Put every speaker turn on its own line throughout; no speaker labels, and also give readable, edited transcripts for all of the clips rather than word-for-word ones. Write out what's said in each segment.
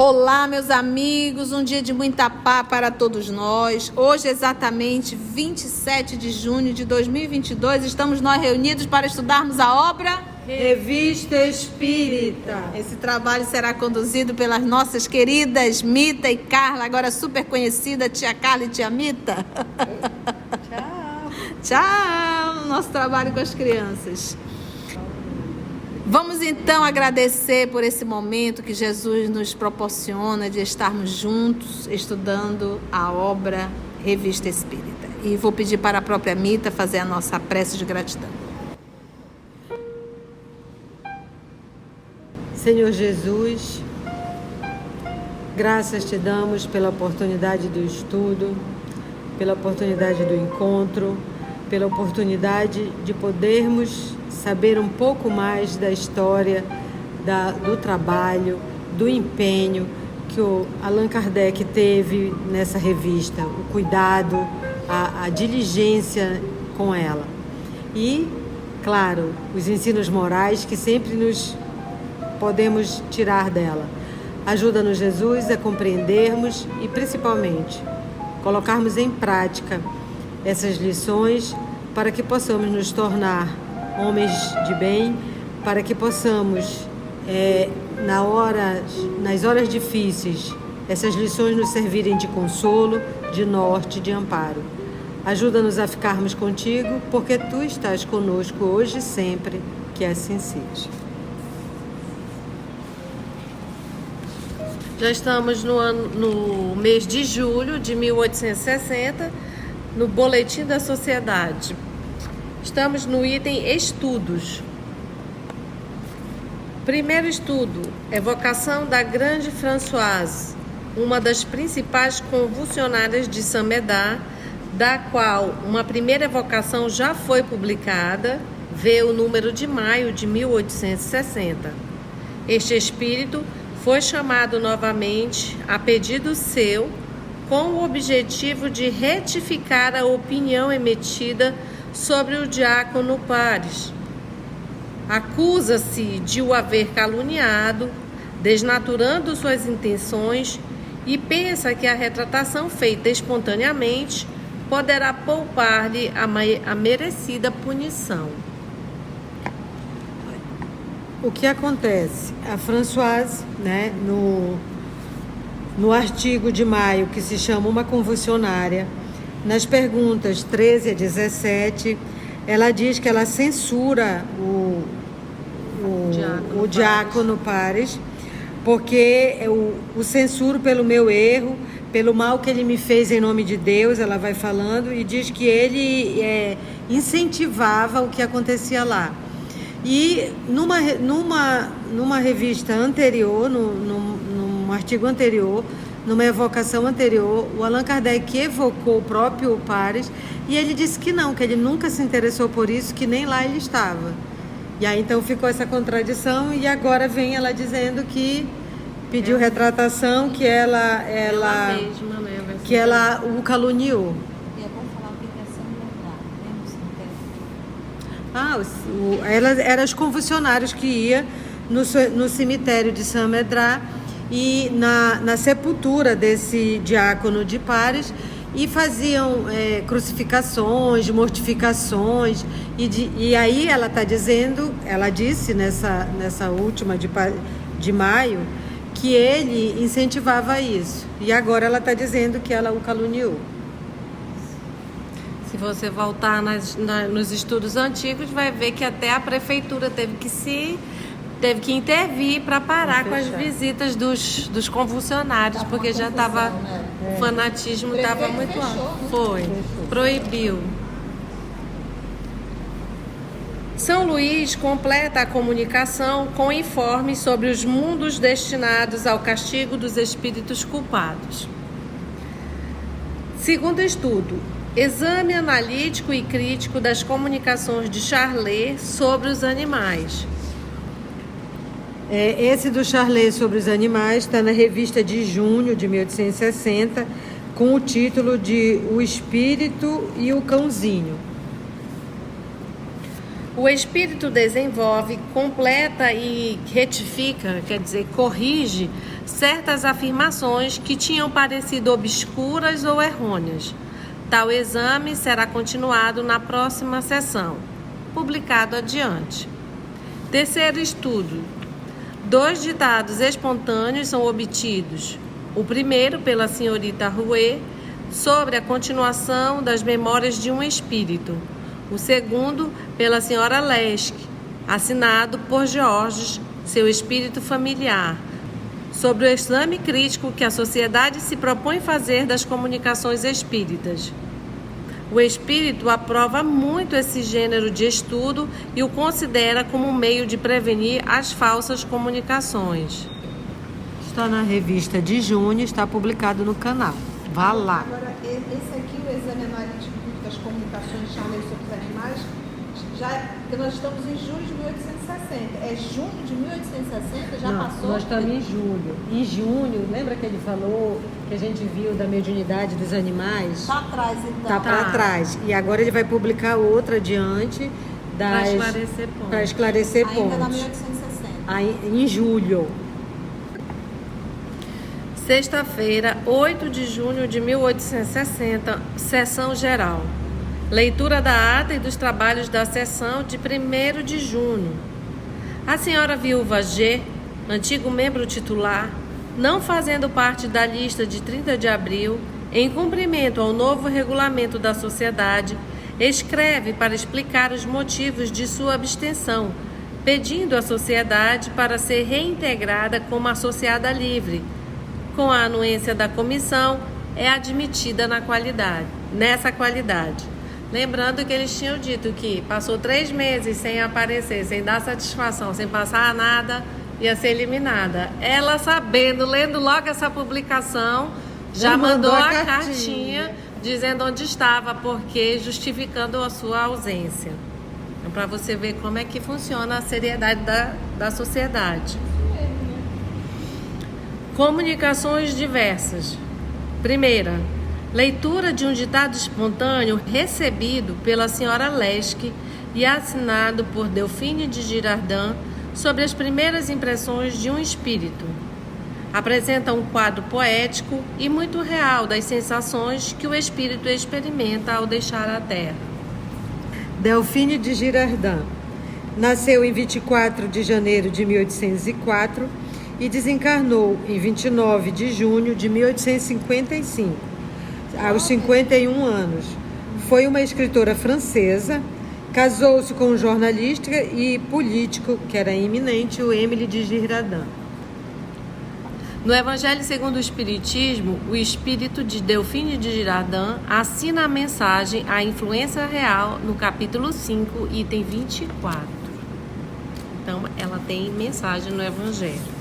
Olá, meus amigos, um dia de muita paz para todos nós. Hoje, exatamente 27 de junho de 2022, estamos nós reunidos para estudarmos a obra
Revista Espírita.
Esse trabalho será conduzido pelas nossas queridas Mita e Carla, agora super conhecida, tia Carla e tia Mita.
Tchau.
Tchau, nosso trabalho com as crianças. Vamos então agradecer por esse momento que Jesus nos proporciona de estarmos juntos estudando a obra Revista Espírita. E vou pedir para a própria Mita fazer a nossa prece de gratidão.
Senhor Jesus, graças te damos pela oportunidade do estudo, pela oportunidade do encontro, pela oportunidade de podermos saber um pouco mais da história, do trabalho, do empenho que o Allan Kardec teve nessa revista, o cuidado, a diligência com ela. E, claro, os ensinos morais que sempre nos podemos tirar dela. Ajuda-nos, Jesus, a compreendermos e, principalmente, colocarmos em prática essas lições para que possamos nos tornar homens de bem, para que possamos, nas horas difíceis, essas lições nos servirem de consolo, de norte, de amparo. Ajuda-nos a ficarmos contigo, porque tu estás conosco hoje e sempre, que assim seja.
Já estamos no mês de julho de 1860, no Boletim da Sociedade. Estamos no item Estudos. Primeiro estudo, evocação da Grande Françoise, uma das principais convulsionárias de Saint-Médard, da qual uma primeira evocação já foi publicada, vê o número de maio de 1860. Este espírito foi chamado novamente, a pedido seu, com o objetivo de retificar a opinião emitida sobre o diácono Pares. Acusa-se de o haver caluniado, desnaturando suas intenções, e pensa que a retratação feita espontaneamente poderá poupar-lhe a merecida punição.
O que acontece? A Françoise, no artigo de maio, que se chama Uma Convulsionária, nas perguntas 13 a 17, ela diz que ela censura o diácono Pares, porque o censuro pelo meu erro, pelo mal que ele me fez em nome de Deus, ela vai falando, e diz que ele incentivava o que acontecia lá. E numa revista anterior, num artigo anterior, numa evocação anterior, o Allan Kardec evocou o próprio Pares e ele disse que não, que ele nunca se interessou por isso, que nem lá ele estava. E aí então ficou essa contradição e agora vem ela dizendo que pediu retratação, que ela
mesma, né?
Que ela o caluniou.
E é bom falar o que é Saint-Médard, né?
Elas eram os convulsionários que iam no cemitério de Saint-Médard e na sepultura desse diácono de Pares e faziam crucificações, mortificações e aí ela está dizendo, ela disse nessa última de maio que ele incentivava isso e agora ela está dizendo que ela o caluniou.
Se você voltar nos estudos antigos, vai ver que até a prefeitura teve que intervir para parar com as visitas dos convulsionários, porque já estava, o fanatismo estava muito alto. Foi, proibiu. São Luís completa a comunicação com informes sobre os mundos destinados ao castigo dos espíritos culpados. Segundo estudo, exame analítico e crítico das comunicações de Charlet sobre os animais.
Esse do Charlet sobre os animais está na revista de junho de 1860, com o título de O Espírito e o Cãozinho.
O espírito desenvolve, completa e retifica, quer dizer, corrige certas afirmações que tinham parecido obscuras ou errôneas. Tal exame será continuado na próxima sessão, publicado adiante. Terceiro estudo. 2 ditados espontâneos são obtidos. O primeiro pela senhorita Rouet, sobre a continuação das memórias de um espírito. O segundo pela senhora Lesque, assinado por Georges, seu espírito familiar, sobre o exame crítico que a sociedade se propõe fazer das comunicações espíritas. O espírito aprova muito esse gênero de estudo e o considera como um meio de prevenir as falsas comunicações.
Está na revista de junho, está publicado no canal. Vá lá.
Agora, esse aqui, o exame analítico das comunicações de Charlet sobre os animais, porque nós estamos em julho de 1860. É junho de 1860? Já
Não,
passou?
nós estamos em julho. Em junho, lembra que ele falou que a gente viu da mediunidade dos animais?
Está atrás, então.
Está para trás. E agora ele vai publicar outra adiante
Para esclarecer pontos.
Ainda na
pontos.
1860.
Aí, em julho.
Sexta-feira, 8 de junho de 1860, sessão geral. Leitura da ata e dos trabalhos da sessão de 1º de junho. A senhora viúva G, antigo membro titular, não fazendo parte da lista de 30 de abril, em cumprimento ao novo regulamento da sociedade, escreve para explicar os motivos de sua abstenção, pedindo à sociedade para ser reintegrada como associada livre. Com a anuência da comissão, é admitida nessa qualidade. Lembrando que eles tinham dito que passou 3 meses sem aparecer, sem dar satisfação, sem passar nada, ia ser eliminada. Ela, sabendo, lendo logo essa publicação, já mandou a cartinha dizendo onde estava, porque justificando a sua ausência. Então, para você ver como é que funciona a seriedade da sociedade. Comunicações diversas. Primeira, leitura de um ditado espontâneo recebido pela senhora Lesque e assinado por Delphine de Girardin sobre as primeiras impressões de um espírito. Apresenta um quadro poético e muito real das sensações que o espírito experimenta ao deixar a Terra.
Delphine de Girardin nasceu em 24 de janeiro de 1804 e desencarnou em 29 de junho de 1855, aos 51 anos. Foi uma escritora francesa, casou-se com um jornalista e político que era eminente, o Émile de Girardin.
No Evangelho segundo o Espiritismo, o espírito de Delphine de Girardin assina a mensagem A Influência Real no capítulo 5, item 24. Então, ela tem mensagem no Evangelho.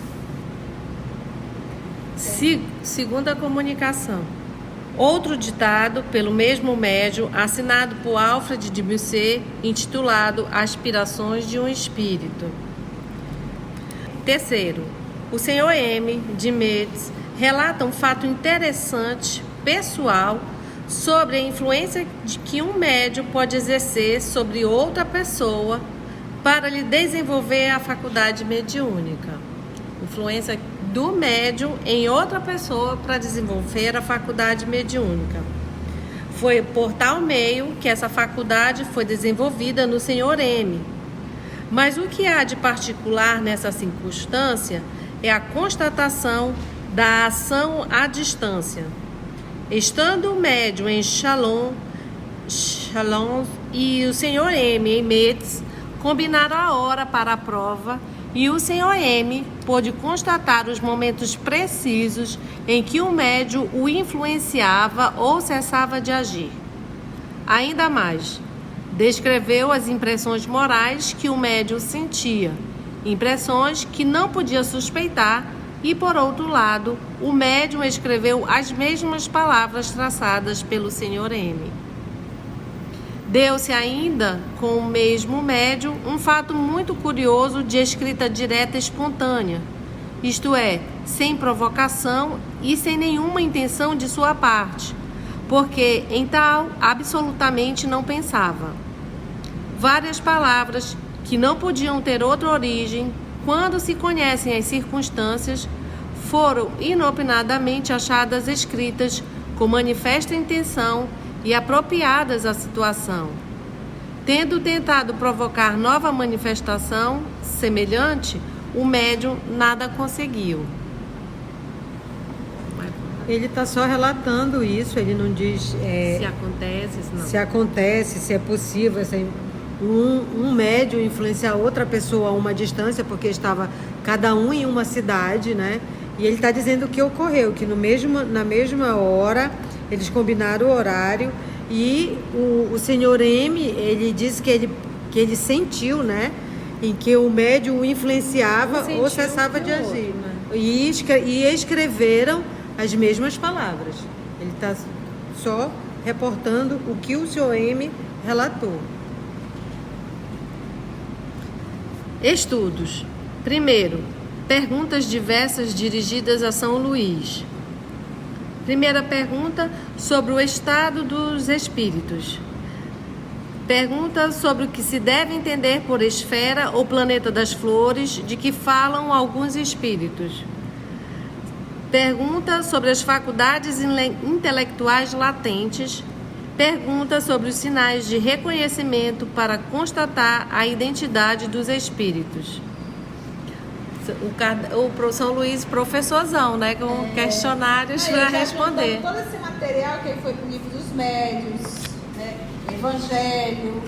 Segunda comunicação. Outro ditado pelo mesmo médium, assinado por Alfred de Musset, intitulado Aspirações de um Espírito. Terceiro, o senhor M. de Metz relata um fato interessante, pessoal, sobre a influência de que um médium pode exercer sobre outra pessoa para lhe desenvolver a faculdade mediúnica. Influência do médium em outra pessoa para desenvolver a faculdade mediúnica. Foi por tal meio que essa faculdade foi desenvolvida no senhor M. Mas o que há de particular nessa circunstância é a constatação da ação à distância. Estando o médium em Chalon e o senhor M em Metz, combinaram a hora para a prova e o senhor M pôde constatar os momentos precisos em que o médium o influenciava ou cessava de agir. Ainda mais, Descreveu as impressões morais que o médium sentia, impressões que não podia suspeitar, e, por outro lado, o médium escreveu as mesmas palavras traçadas pelo Sr. M. Deu-se ainda, com o mesmo médium, um fato muito curioso de escrita direta e espontânea, isto é, sem provocação e sem nenhuma intenção de sua parte, porque em tal absolutamente não pensava. Várias palavras que não podiam ter outra origem, quando se conhecem as circunstâncias, foram inopinadamente achadas escritas com manifesta intenção e apropriadas à situação. Tendo tentado provocar nova manifestação semelhante, o médium nada conseguiu.
Ele está só relatando isso, ele não diz
Se acontece, se não.
se acontece, se é possível um médium influenciar outra pessoa a uma distância, porque estava cada um em uma cidade, né? E ele está dizendo o que ocorreu, que na mesma hora eles combinaram o horário e o Sr. M, ele disse que ele sentiu, né? Em que o médium o influenciava ou cessava de agir. E escreveram as mesmas palavras. Ele está só reportando o que o Sr. M relatou.
Estudos. Primeiro, perguntas diversas dirigidas a São Luís. Primeira pergunta, sobre o estado dos espíritos. Pergunta sobre o que se deve entender por esfera ou planeta das flores, de que falam alguns espíritos. Pergunta sobre as faculdades intelectuais latentes. Pergunta sobre os sinais de reconhecimento para constatar a identidade dos espíritos. O São Luís, professorzão, né? Com questionários para responder.
Todo esse material que foi pro livro dos médios, né? Evangelho,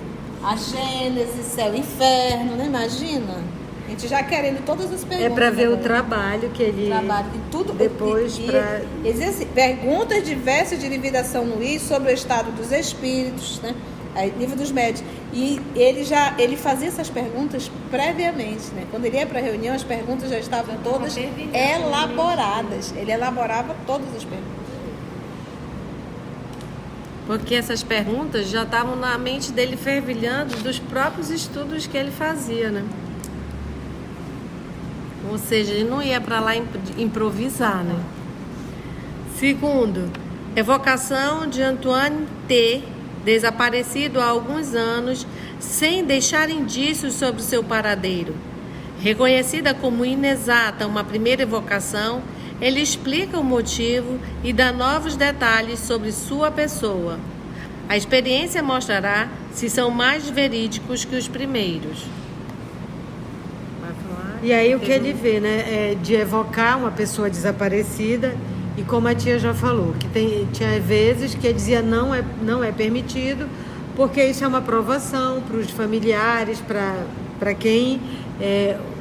a Gênesis, céu e inferno, né? Imagina. A gente já querendo todas as perguntas.
É para ver
agora.
o trabalho que ele...
E tudo
depois para...
Existem perguntas diversas de livro São Luís sobre o estado dos espíritos, né? Aí, livro dos médios. E ele fazia essas perguntas previamente, né? Quando ele ia para a reunião, as perguntas já estavam todas elaboradas. Ele elaborava todas as perguntas.
Porque essas perguntas já estavam na mente dele fervilhando dos próprios estudos que ele fazia, né? Ou seja, ele não ia para lá improvisar, né? Segundo, evocação de Antoine T., desaparecido há alguns anos, sem deixar indícios sobre seu paradeiro. Reconhecida como inexata uma primeira evocação, ele explica o motivo e dá novos detalhes sobre sua pessoa. A experiência mostrará se são mais verídicos que os primeiros.
E aí o que ele vê, né, é de evocar uma pessoa desaparecida, e como a tia já falou, que tinha vezes que ele dizia não é permitido, porque isso é uma provação para os familiares, para quem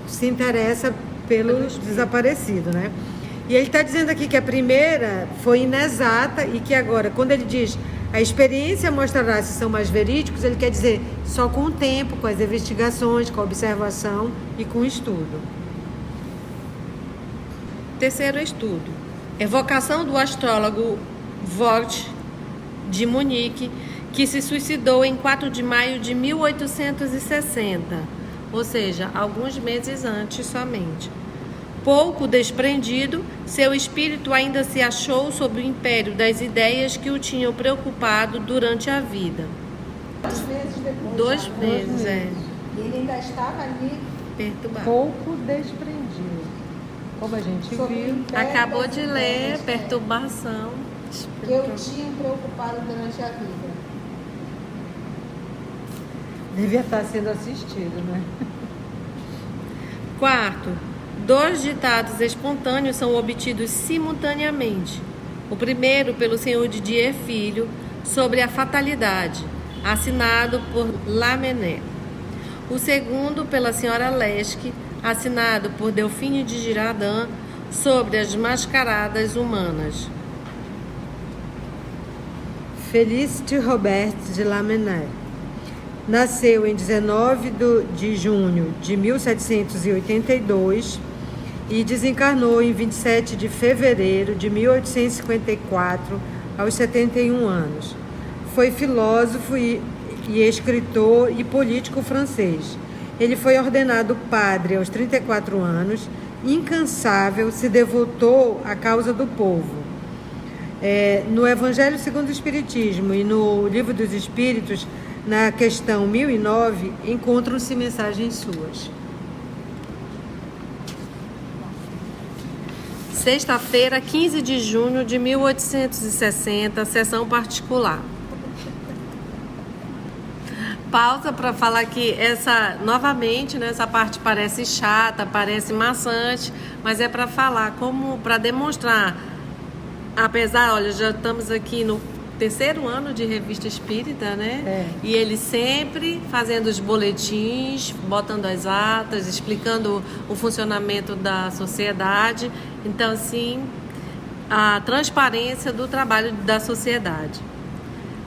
se interessa pelo desaparecido, né? E ele está dizendo aqui que a primeira foi inexata e que agora, quando ele diz a experiência mostrará se são mais verídicos, ele quer dizer só com o tempo, com as investigações, com a observação e com o estudo.
Terceiro estudo. Evocação do astrólogo Vogt de Munique, que se suicidou em 4 de maio de 1860, ou seja, alguns meses antes somente. Pouco desprendido, seu espírito ainda se achou sob o império das ideias que o tinham preocupado durante a vida.
2 meses depois.
2 meses, é.
E ele ainda estava ali
Perturbado.
Pouco desprendido. Como a gente viu.
Acabou de ler, perturbação.
Que eu tinha preocupado durante a vida.
Devia estar sendo assistido, né?
Quarto, 2 ditados espontâneos são obtidos simultaneamente. O primeiro pelo Sr. Didier Filho, sobre a fatalidade, assinado por Lamennais. O segundo pela Sra. Lesque, assinado por Delphine de Girardin, sobre as mascaradas humanas.
Félicité Robert de Lamennais. Nasceu em 19 de junho de 1782 e desencarnou em 27 de fevereiro de 1854, aos 71 anos. Foi filósofo e escritor e político francês. Ele foi ordenado padre aos 34 anos, incansável, se devotou à causa do povo. No Evangelho segundo o Espiritismo e no Livro dos Espíritos, na questão 1009, encontram-se mensagens suas.
Sexta-feira, 15 de junho de 1860, sessão particular. Pausa para falar que novamente, né, essa parte parece chata, parece maçante, mas é para falar para demonstrar, apesar, olha, já estamos aqui no terceiro ano de Revista Espírita, né? E ele sempre fazendo os boletins, botando as atas, explicando o funcionamento da sociedade. Então, assim, a transparência do trabalho da sociedade.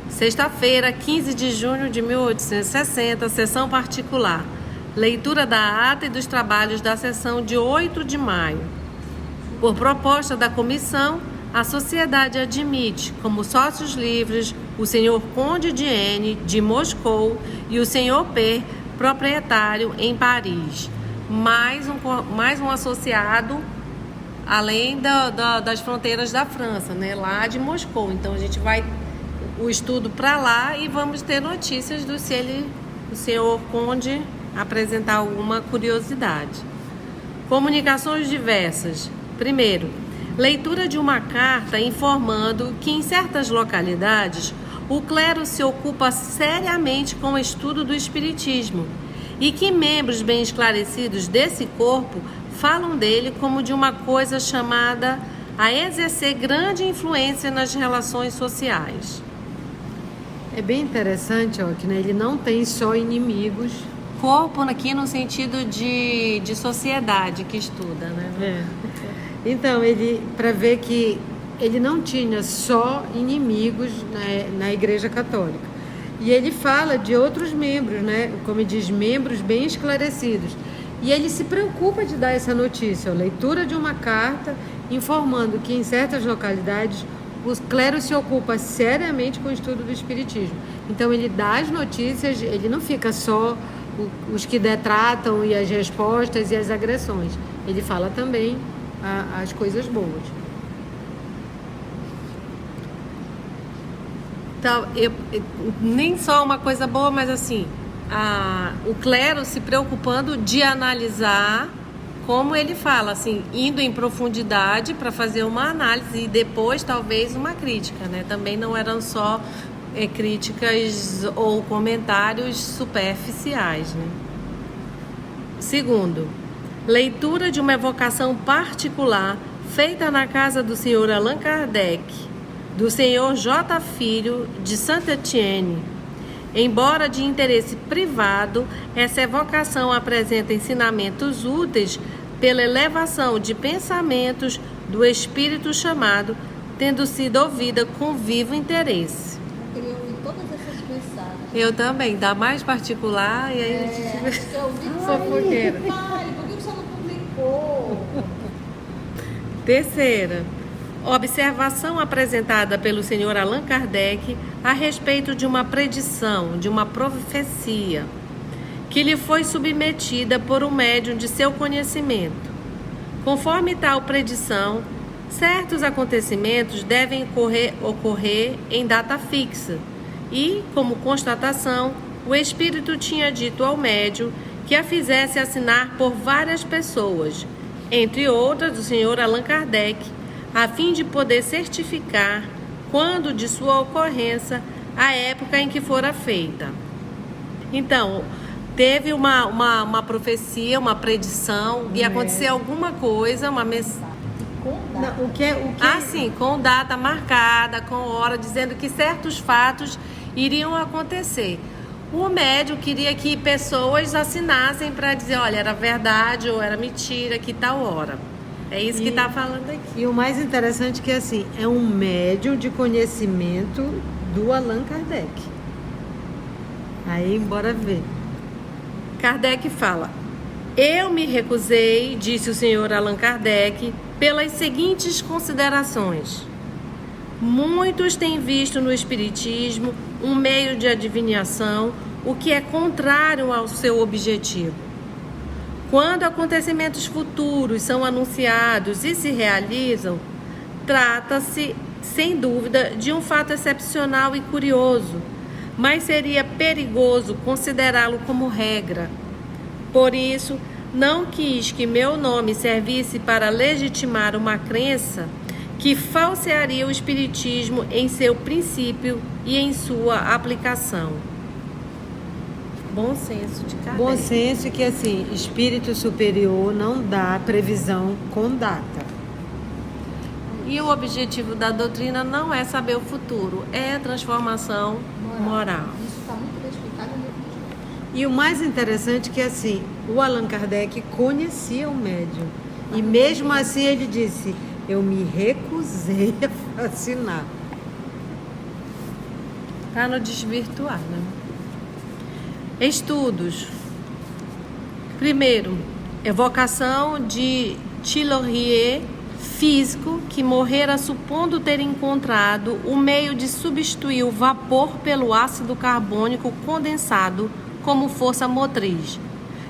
Sexta-feira, 15 de junho de 1860, sessão particular. Leitura da ata e dos trabalhos da sessão de 8 de maio. Por proposta da comissão, a sociedade admite como sócios livres o senhor Conde de N, de Moscou, e o senhor P, proprietário em Paris. Mais um associado, além das fronteiras da França, né? Lá de Moscou. Então a gente vai o estudo para lá e vamos ter notícias o senhor Conde apresentar alguma curiosidade. Comunicações diversas. Primeiro, leitura de uma carta informando que em certas localidades o clero se ocupa seriamente com o estudo do espiritismo e que membros bem esclarecidos desse corpo falam dele como de uma coisa chamada a exercer grande influência nas relações sociais.
É bem interessante, ó, que né, ele não tem só inimigos.
Corpo aqui no sentido de sociedade que estuda, né?
Então, para ver que ele não tinha só inimigos na Igreja Católica. E ele fala de outros membros, né? Como diz, membros bem esclarecidos. E ele se preocupa de dar essa notícia, a leitura de uma carta informando que em certas localidades o clero se ocupa seriamente com o estudo do espiritismo. Então ele dá as notícias, ele não fica só os que detratam e as respostas e as agressões. Ele fala também as coisas boas.
Então, nem só uma coisa boa, mas assim, o clero se preocupando de analisar, como ele fala, assim, indo em profundidade para fazer uma análise e depois talvez uma crítica, né? Também não eram só críticas ou comentários superficiais, né? Segundo, leitura de uma evocação particular feita na casa do senhor Allan Kardec, do senhor J. Filho de Saint-Étienne. Embora de interesse privado, essa evocação apresenta ensinamentos úteis pela elevação de pensamentos do espírito chamado, tendo sido ouvida com vivo interesse.
Eu queria ouvir todas essas mensagens.
Eu também, da mais particular, e aí a gente
Eu ouvi
fofoqueira.
por que você não publicou?
Terceira, observação apresentada pelo senhor Allan Kardec a respeito de uma predição, de uma profecia, que lhe foi submetida por um médium de seu conhecimento. Conforme tal predição, certos acontecimentos devem ocorrer em data fixa e, como constatação, o espírito tinha dito ao médium que a fizesse assinar por várias pessoas, entre outras o senhor Allan Kardec, a fim de poder certificar, quando de sua ocorrência, a época em que fora feita. Então, teve uma profecia, uma predição, e aconteceu alguma coisa, uma mensagem.
Não, o que
sim, com data marcada, com hora, dizendo que certos fatos iriam acontecer. O médium queria que pessoas assinassem para dizer, olha, era verdade ou era mentira, que tal hora. É isso que está falando aqui.
E o mais interessante é que assim, é um médium de conhecimento do Allan Kardec. Aí, bora ver.
Kardec fala: eu me recusei, disse o senhor Allan Kardec, pelas seguintes considerações. Muitos têm visto no Espiritismo um meio de adivinhação, o que é contrário ao seu objetivo. Quando acontecimentos futuros são anunciados e se realizam, trata-se, sem dúvida, de um fato excepcional e curioso, mas seria perigoso considerá-lo como regra. Por isso, não quis que meu nome servisse para legitimar uma crença que falsearia o Espiritismo em seu princípio e em sua aplicação. Bom senso de Kardec.
Bom senso que, assim, espírito superior não dá previsão com data.
E o objetivo da doutrina não é saber o futuro, é a transformação moral.
Isso está muito bem explicado no livro dos Médiuns.
E o mais interessante é que, assim, o Allan Kardec conhecia o médium. E mesmo assim ele disse: eu me recusei a assinar.
Para não desvirtuar, né? Estudos. Primeiro, evocação de Tillorier, físico, que morrera supondo ter encontrado o meio de substituir o vapor pelo ácido carbônico condensado como força motriz.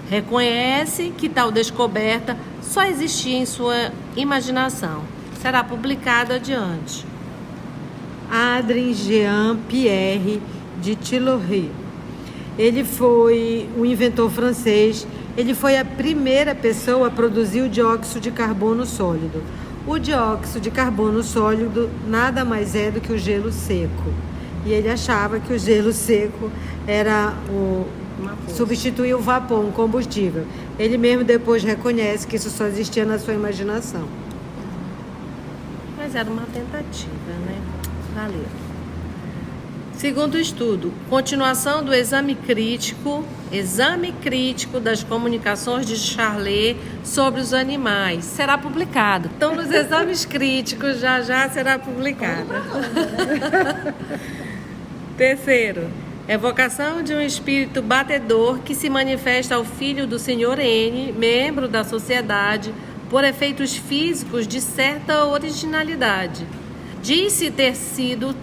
Reconhece que tal descoberta só existia em sua imaginação. Será publicado adiante.
Adrien Jean Pierre de Tillorier. Ele foi um inventor francês. Ele foi a primeira pessoa a produzir o dióxido de carbono sólido. O dióxido de carbono sólido nada mais é do que o gelo seco. E ele achava que o gelo seco era substituir o vapor, um combustível. Ele mesmo depois reconhece que isso só existia na sua imaginação.
Mas era uma tentativa, né? Valeu. Segundo estudo, continuação do exame crítico das comunicações de Charlet sobre os animais. Será publicado. Então, nos exames críticos, já será publicado. Terceiro, evocação de um espírito batedor que se manifesta ao filho do Sr. N, membro da sociedade, por efeitos físicos de certa originalidade. Diz-se ter sido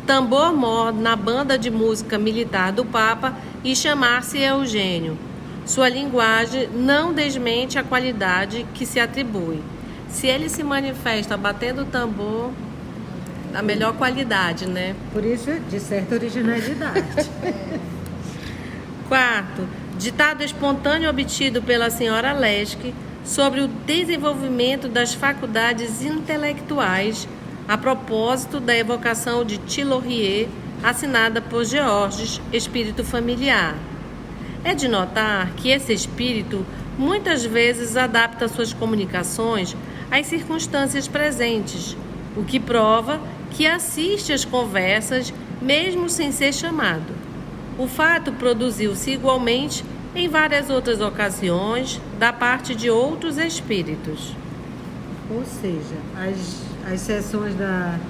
tambor-mor na banda de música militar do Papa e chamar-se Eugênio. Sua linguagem não desmente a qualidade que se atribui. Se ele se manifesta batendo o tambor, da melhor qualidade, né?
Por isso, de certa originalidade.
Quarto, ditado espontâneo obtido pela senhora Leschke sobre o desenvolvimento das faculdades intelectuais a propósito da evocação de Tillorier, assinada por Georges, espírito familiar. É de notar que esse espírito muitas vezes adapta suas comunicações às circunstâncias presentes, o que prova que assiste às conversas mesmo sem ser chamado. O fato produziu-se igualmente em várias outras ocasiões da parte de outros espíritos.
Ou seja, as sessões da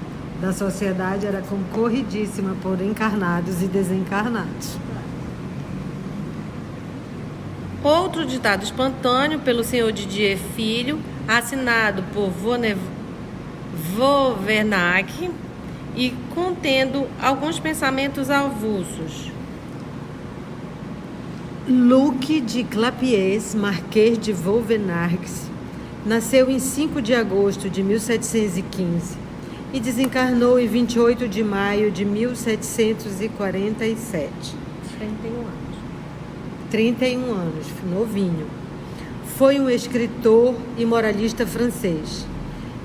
sociedade era concorridíssima por encarnados e desencarnados.
Outro ditado espontâneo pelo senhor Didier Filho, assinado por Vauvernac e contendo alguns pensamentos avulsos.
Luc de Clapiers, Marquês de Vauvernac, nasceu em 5 de agosto de 1715 e desencarnou em 28 de maio de 1747. 31 anos, novinho. Foi um escritor e moralista francês.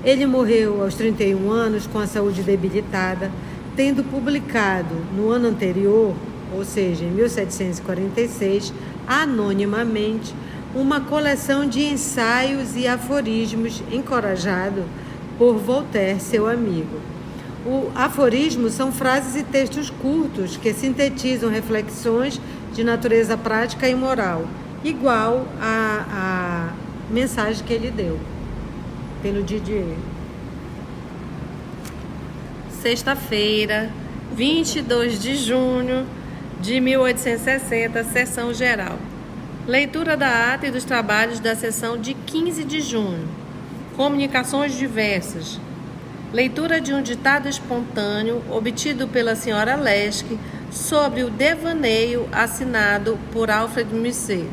Ele morreu aos 31 anos com a saúde debilitada, tendo publicado no ano anterior, ou seja, em 1746, anonimamente, uma coleção de ensaios e aforismos encorajado por Voltaire, seu amigo. O aforismo são frases e textos curtos que sintetizam reflexões de natureza prática e moral, igual à mensagem que ele deu pelo Didier.
Sexta-feira, 22 de junho de 1860, sessão geral. Leitura da ata e dos trabalhos da sessão de 15 de junho. Comunicações diversas. Leitura de um ditado espontâneo obtido pela senhora Leske sobre o devaneio assinado por Alfred Musset.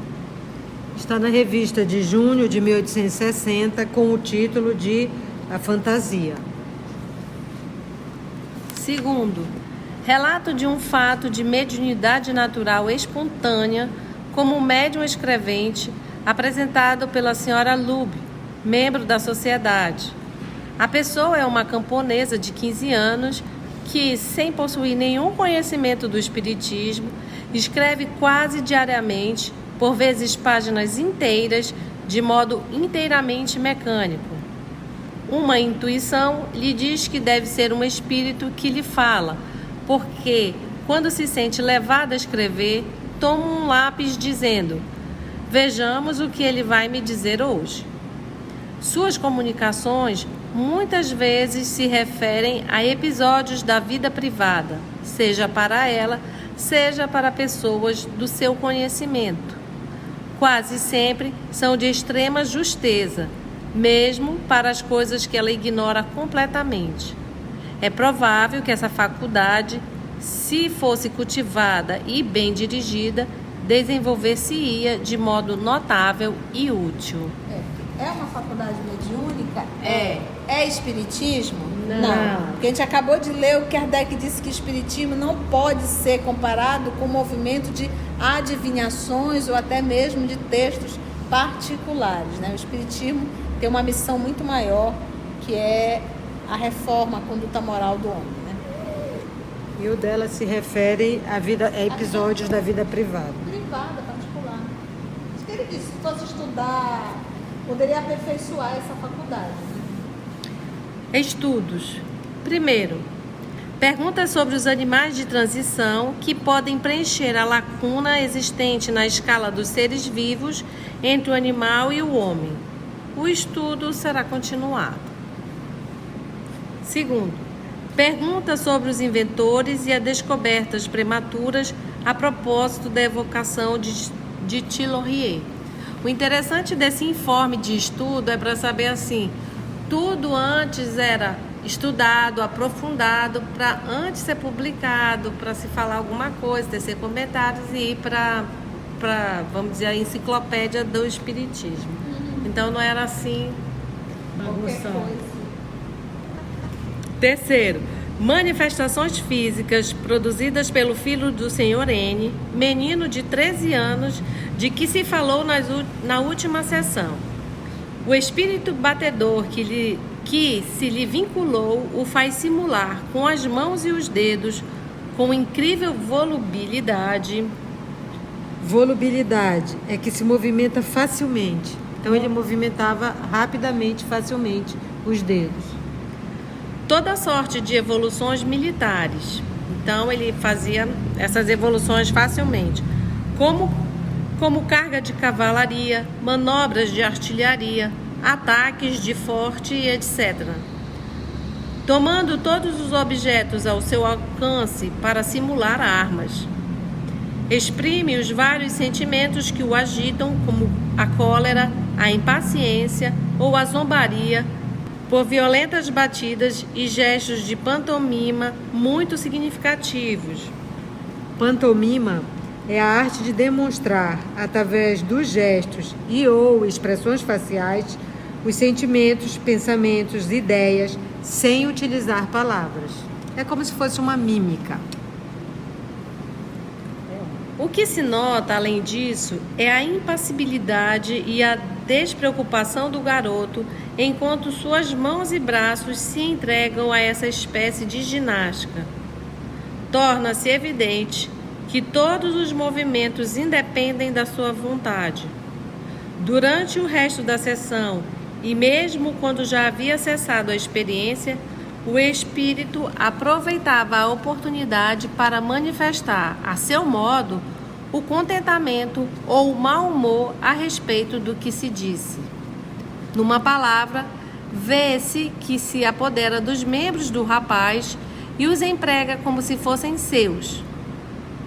Está na revista de junho de 1860 com o título de A Fantasia.
Segundo, relato de um fato de mediunidade natural espontânea como médium escrevente apresentado pela senhora Lube, membro da sociedade. A pessoa é uma camponesa de 15 anos que, sem possuir nenhum conhecimento do espiritismo, escreve quase diariamente, por vezes páginas inteiras, de modo inteiramente mecânico. Uma intuição lhe diz que deve ser um espírito que lhe fala, porque, quando se sente levada a escrever, toma um lápis dizendo: vejamos o que ele vai me dizer hoje. Suas comunicações muitas vezes se referem a episódios da vida privada, seja para ela, seja para pessoas do seu conhecimento. Quase sempre são de extrema justeza, mesmo para as coisas que ela ignora completamente. É provável que essa faculdade, se fosse cultivada e bem dirigida, desenvolver-se-ia de modo notável e útil.
É uma faculdade mediúnica? É espiritismo?
Não.
Porque a gente acabou de ler o que Kardec disse que espiritismo não pode ser comparado com o movimento de adivinhações ou até mesmo de textos particulares, né? O espiritismo tem uma missão muito maior, que é a reforma, a conduta moral do homem, né?
E o dela se refere a episódios da vida privada.
Privada, particular. Isso que ele disse, se fosse estudar, poderia aperfeiçoar essa faculdade.
Estudos. Primeiro, perguntas sobre os animais de transição que podem preencher a lacuna existente na escala dos seres vivos entre o animal e o homem. O estudo será continuado. Segundo, pergunta sobre os inventores e as descobertas prematuras a propósito da evocação de Thilorier. O interessante desse informe de estudo é para saber assim, tudo antes era estudado, aprofundado, para antes ser publicado, para se falar alguma coisa, tecer comentários e ir para, vamos dizer, a enciclopédia do espiritismo. Então não era assim, bagunção. Terceiro, manifestações físicas produzidas pelo filho do Sr. N, menino de 13 anos, de que se falou na última sessão. O espírito batedor que se lhe vinculou o faz simular com as mãos e os dedos, com incrível volubilidade.
Volubilidade é que se movimenta facilmente. Então ele movimentava rapidamente, facilmente os dedos.
Toda sorte de evoluções militares. Então ele fazia essas evoluções facilmente. Como carga de cavalaria, manobras de artilharia, ataques de forte e etc. Tomando todos os objetos ao seu alcance para simular armas. Exprime os vários sentimentos que o agitam, como a cólera, a impaciência ou a zombaria, por violentas batidas e gestos de pantomima muito significativos.
Pantomima é a arte de demonstrar, através dos gestos e ou expressões faciais, os sentimentos, pensamentos, ideias, sem utilizar palavras. É como se fosse uma mímica.
O que se nota, além disso, é a impassibilidade e a despreocupação do garoto enquanto suas mãos e braços se entregam a essa espécie de ginástica. Torna-se evidente que todos os movimentos independem da sua vontade. Durante o resto da sessão, e mesmo quando já havia cessado a experiência, o espírito aproveitava a oportunidade para manifestar, a seu modo, o contentamento ou o mau humor a respeito do que se disse. Numa palavra, vê-se que se apodera dos membros do rapaz e os emprega como se fossem seus.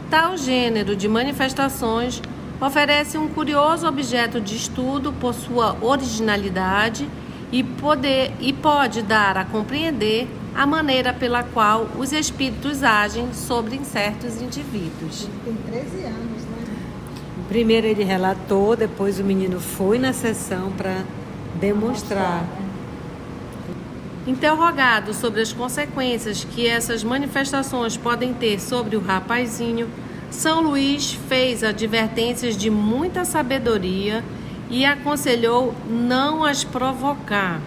Tal gênero de manifestações oferece um curioso objeto de estudo por sua originalidade e pode dar a compreender a maneira pela qual os espíritos agem sobre certos indivíduos.
Tem 13 anos, né?
Primeiro ele relatou, depois o menino foi na sessão para demonstrar.
Interrogado sobre as consequências que essas manifestações podem ter sobre o rapazinho, São Luís fez advertências de muita sabedoria e aconselhou não as provocar.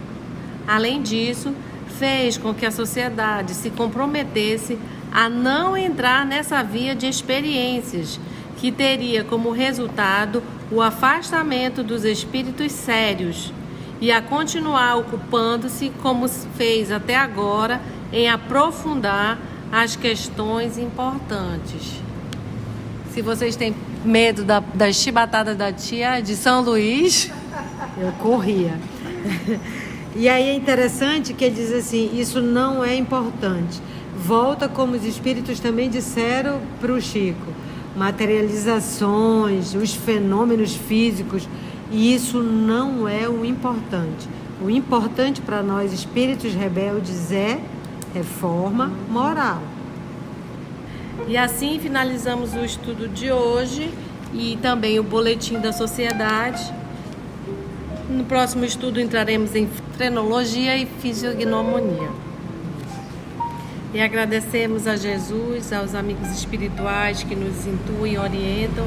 Além disso, fez com que a sociedade se comprometesse a não entrar nessa via de experiências, que teria como resultado o afastamento dos espíritos sérios, e a continuar ocupando-se, como fez até agora, em aprofundar as questões importantes. Se vocês têm medo das chibatadas da tia de São Luís,
eu corria. E aí é interessante que ele diz assim, isso não é importante. Volta como os espíritos também disseram para o Chico, materializações, os fenômenos físicos, e isso não é o importante. O importante para nós, espíritos rebeldes, é reforma moral.
E assim finalizamos o estudo de hoje e também o boletim da sociedade. No próximo estudo entraremos em frenologia e fisiognomonia. E agradecemos a Jesus, aos amigos espirituais que nos intuem e orientam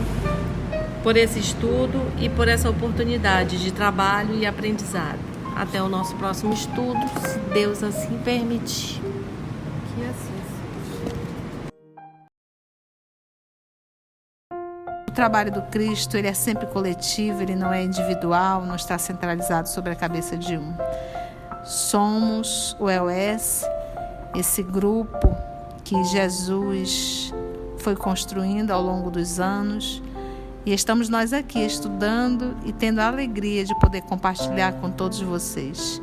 por esse estudo e por essa oportunidade de trabalho e aprendizado. Até o nosso próximo estudo, se Deus assim permitir. Que assim seja.
O trabalho do Cristo, ele é sempre coletivo, ele não é individual, não está centralizado sobre a cabeça de um. Somos o EOS, esse grupo que Jesus foi construindo ao longo dos anos, e estamos nós aqui estudando e tendo a alegria de poder compartilhar com todos vocês.